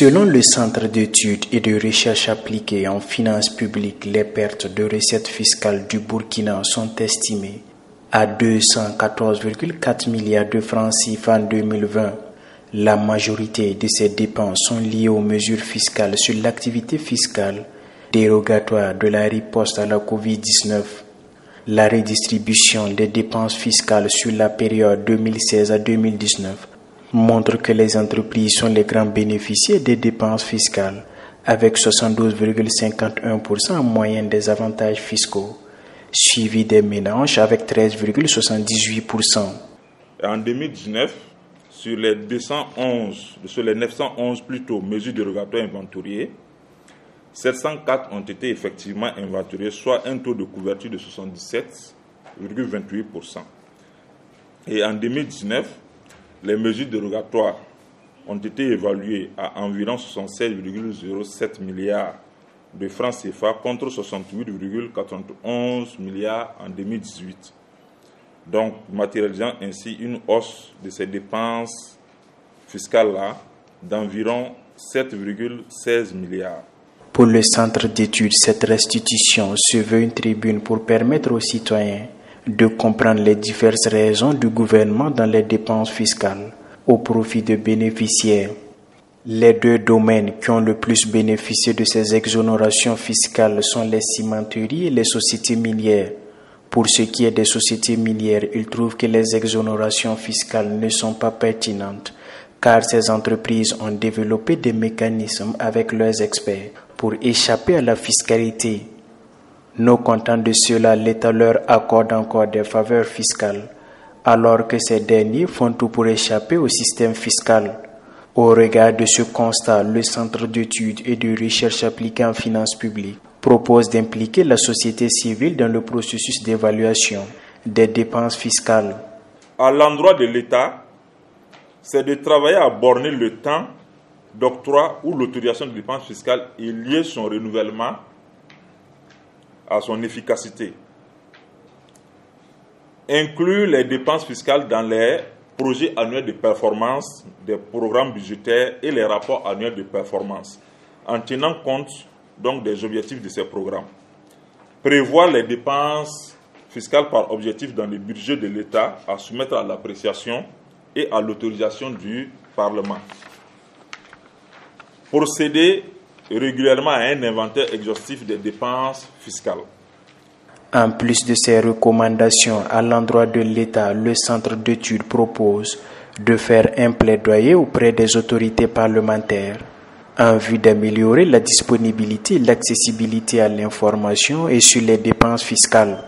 Selon le Centre d'études et de recherche appliquées en finances publiques, les pertes de recettes fiscales du Burkina sont estimées à 214,4 milliards de francs CFA en 2020. La majorité de ces dépenses sont liées aux mesures fiscales sur l'activité fiscale dérogatoire de la riposte à la Covid-19. La redistribution des dépenses fiscales sur la période 2016 à 2019 montre que les entreprises sont les grands bénéficiaires des dépenses fiscales, avec 72,51% en moyenne des avantages fiscaux, suivi des ménages avec 13,78%. En 2019, sur les 911 mesures dérogatoires inventoriées, 704 ont été effectivement inventoriées, soit un taux de couverture de 77,28%. Et en 2019, les mesures dérogatoires ont été évaluées à environ 76,07 milliards de francs CFA contre 68,91 milliards en 2018. Donc, matérialisant ainsi une hausse de ces dépenses fiscales-là d'environ 7,16 milliards. Pour le centre d'études, cette restitution se veut une tribune pour permettre aux citoyens de comprendre les diverses raisons du gouvernement dans les dépenses fiscales au profit de bénéficiaires. Les deux domaines qui ont le plus bénéficié de ces exonérations fiscales sont les cimenteries et les sociétés minières. Pour ce qui est des sociétés minières, ils trouvent que les exonérations fiscales ne sont pas pertinentes car ces entreprises ont développé des mécanismes avec leurs experts pour échapper à la fiscalité. Non content de cela, l'État leur accorde encore des faveurs fiscales, alors que ces derniers font tout pour échapper au système fiscal. Au regard de ce constat, le Centre d'études et de recherche appliquées en finances publiques propose d'impliquer la société civile dans le processus d'évaluation des dépenses fiscales. À l'endroit de l'État, c'est de travailler à borner le temps d'octroi ou l'autorisation de dépenses fiscales et lier son renouvellement à son efficacité. Inclure les dépenses fiscales dans les projets annuels de performance des programmes budgétaires et les rapports annuels de performance, en tenant compte donc des objectifs de ces programmes. Prévoir les dépenses fiscales par objectif dans le budget de l'État à soumettre à l'appréciation et à l'autorisation du Parlement. Procéder régulièrement à un inventaire exhaustif des dépenses fiscales. En plus de ces recommandations à l'endroit de l'État, le Centre d'études propose de faire un plaidoyer auprès des autorités parlementaires en vue d'améliorer la disponibilité et l'accessibilité à l'information et sur les dépenses fiscales.